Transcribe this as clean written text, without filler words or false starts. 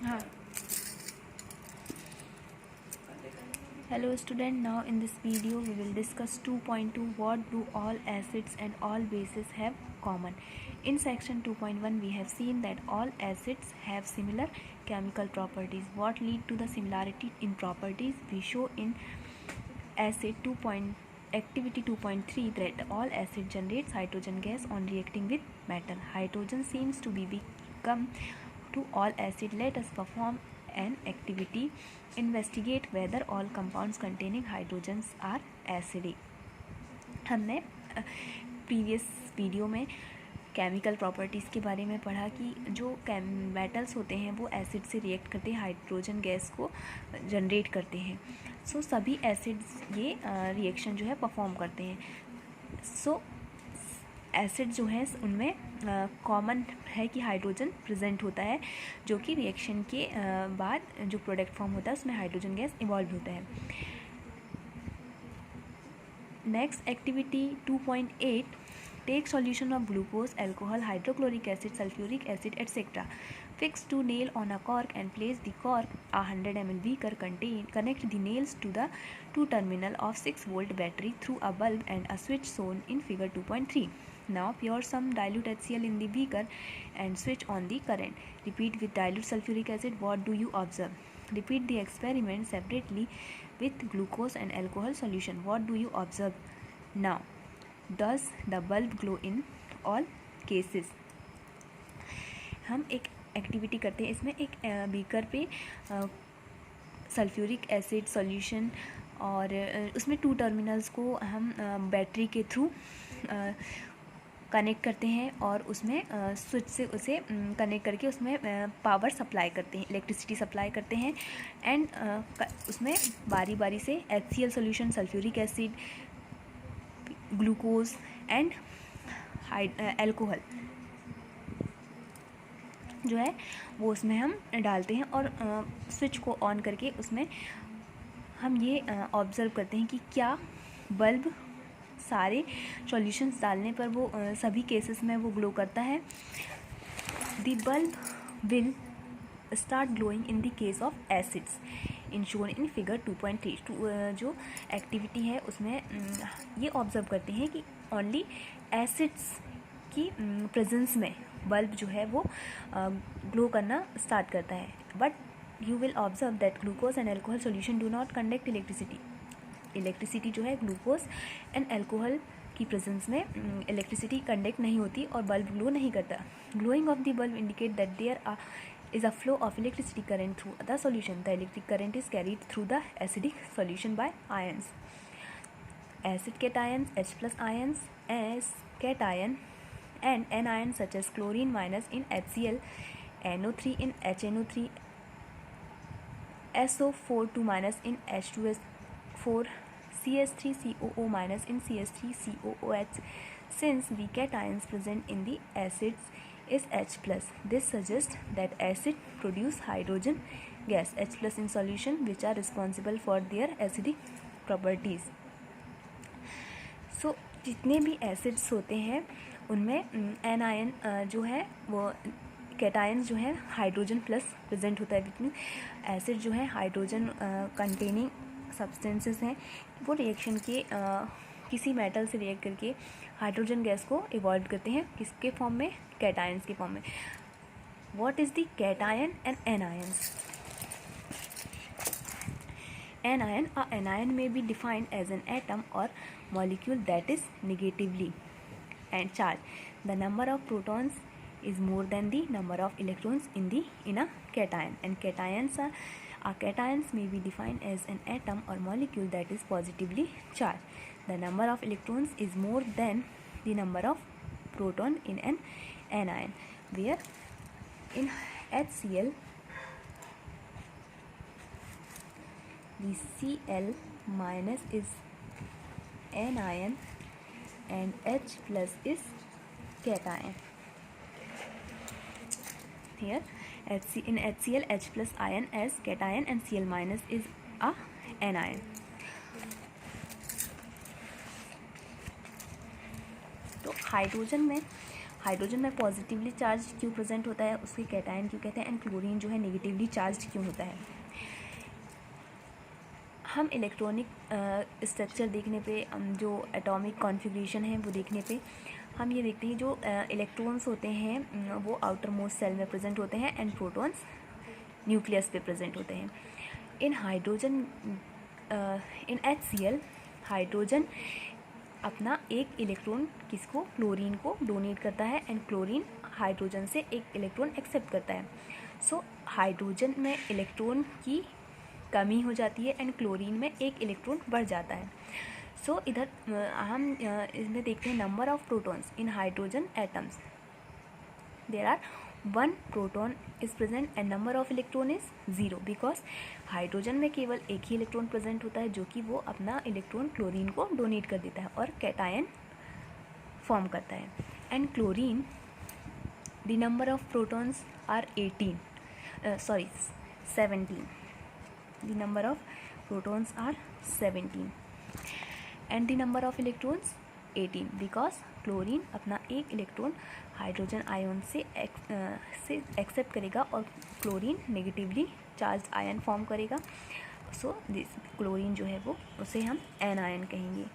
हाँ. Hello student, now in this video we will discuss 2.2 what do all acids and all bases have common. In section 2.1 we have seen that all acids have similar chemical properties. What lead to the similarity in properties? We show in acid activity 2.3 that all acid generates hydrogen gas on reacting with metal. Hydrogen seems to be become to all acid. Let us perform an activity. Investigate whether all compounds containing hydrogens are acidic. हमने previous video में chemical properties के बारे में पढ़ा कि जो metals होते हैं वो एसिड से रिएक्ट करते हैं, हाइड्रोजन गैस को जनरेट करते हैं. सो सभी एसिड्स ये रिएक्शन जो है परफॉर्म करते हैं. सो एसिड जो है उनमें कॉमन है कि हाइड्रोजन प्रेजेंट होता है, जो कि रिएक्शन के बाद जो प्रोडक्ट फॉर्म होता है उसमें हाइड्रोजन गैस इवॉल्व होता है. Next activity 2.8 take solution of glucose, alcohol, hydrochloric acid, sulphuric acid etcetera. Fix to nail on a cork and place the cork a 100 ml beaker contain. Connect the nails to the two terminal of 6-volt battery through a bulb and a switch shown in figure 2.3. Now pour some dilute HCl in the beaker and switch on the current. Repeat with dilute sulfuric acid. What do you observe? Repeat the experiment separately with glucose and alcohol solution. What do you observe? Now, does the bulb glow in all cases? हम एक activity करते हैं. इसमें एक beaker पे sulphuric acid solution और उसमें 2 terminals को हम बैटरी के थ्रू कनेक्ट करते हैं और उसमें स्विच से उसे कनेक्ट करके उसमें पावर सप्लाई करते हैं, इलेक्ट्रिसिटी सप्लाई करते हैं. एंड उसमें बारी बारी से HCl solution, sulphuric acid, glucose and alcohol जो है वो उसमें हम डालते हैं और स्विच को ऑन करके उसमें हम ये ऑब्ज़र्व करते हैं कि क्या बल्ब सारे सॉल्यूशंस डालने पर वो सभी केसेस में वो ग्लो करता है. The bulb will start glowing in the case of acids in shown in figure 2.3. जो एक्टिविटी है उसमें ये ऑब्ज़र्व करते हैं कि ओनली एसिड्स की प्रेजेंस में बल्ब जो है वो ग्लो करना स्टार्ट करता है. But you will observe that glucose and alcohol solution do not conduct electricity. Electricity जो है ग्लूकोज एंड अल्कोहल की प्रेजेंस में इलेक्ट्रिसिटी कंडक्ट नहीं होती और बल्ब ग्लो नहीं करता. Glowing of the bulb indicate that there is a flow of electricity current through the solution. The electric current is carried through the acidic solution by ions. Acid cations, H plus ions, as cation and anion such as chlorine minus in HCl, NO3 in HNO3, SO4 2 minus in H2S4, CH3COO minus in CH3COOH. Since the cations present in the acids is H plus, this suggests that acid produce hydrogen gas H plus in solution, which are responsible for their acidic properties. So जितने भी acids होते हैं उनमें anion जो है वो cations जो है हाइड्रोजन प्लस प्रेजेंट होता है. विच एसिड जो है हाइड्रोजन कंटेनिंग सब्सटेंसेस हैं, वो रिएक्शन के किसी मेटल से रिएक्ट करके हाइड्रोजन गैस को इवॉल्व करते हैं. किसके फॉर्म में? कैटायंस के फॉर्म में. What is the cation and anions? Anion, a anion may be defined as an atom or molecule that is negatively and charged. The number of protons is more than the number of electrons in a cation. And cations may be defined as an atom or molecule that is positively charged. The number of electrons is more than the number of proton in an anion, where in HCl the Cl minus is anion and H plus is cation. Here in HCl H plus ion as cation and Cl minus is a anion. तो hydrogen में hydrogen में positively charge क्यों present होता है, उसके cation क्यों कहते हैं, एंड क्लोरीन जो है नेगेटिवली चार्ज क्यों होता है। हम इलेक्ट्रॉनिक स्ट्रक्चर देखने पे, जो एटॉमिक कॉन्फ़िगरेशन है वो देखने पे हम ये देखते हैं जो इलेक्ट्रॉन्स होते हैं वो आउटर मोस्ट सेल में प्रेजेंट होते हैं एंड प्रोटॉन्स न्यूक्लियस पे प्रेजेंट होते हैं। इन हाइड्रोजन इन HCl हाइड्रोजन अपना एक इलेक्ट्रॉन किसको, क्लोरीन को डोनेट करता है एंड क्लोरीन हाइड्रोजन से एक इलेक्ट्रॉन एक्सेप्ट करता है। सो हाइड्रोजन में इलेक्ट्रॉन की कमी हो जाती है एंड क्लोरीन में एक इलेक्ट्रॉन बढ़ जाता है। सो इधर हम इसमें देखते हैं number of protons in hydrogen atoms. There are 1 proton is present and number of electron is 0 because hydrogen में केवल एक ही इलेक्ट्रॉन प्रेजेंट होता है जो कि वो अपना इलेक्ट्रॉन क्लोरीन को डोनेट कर देता है और कैटायन फॉर्म करता है। And chlorine the number of protons are 17. The number of protons are 17 and the number of electrons 18 because chlorine अपना एक इलेक्ट्रॉन हाइड्रोजन आयन से एक्सेप्ट करेगा और chlorine negatively charge ion form करेगा। सो दिस क्लोरीन जो है वो उसे हम एन आयन कहेंगे।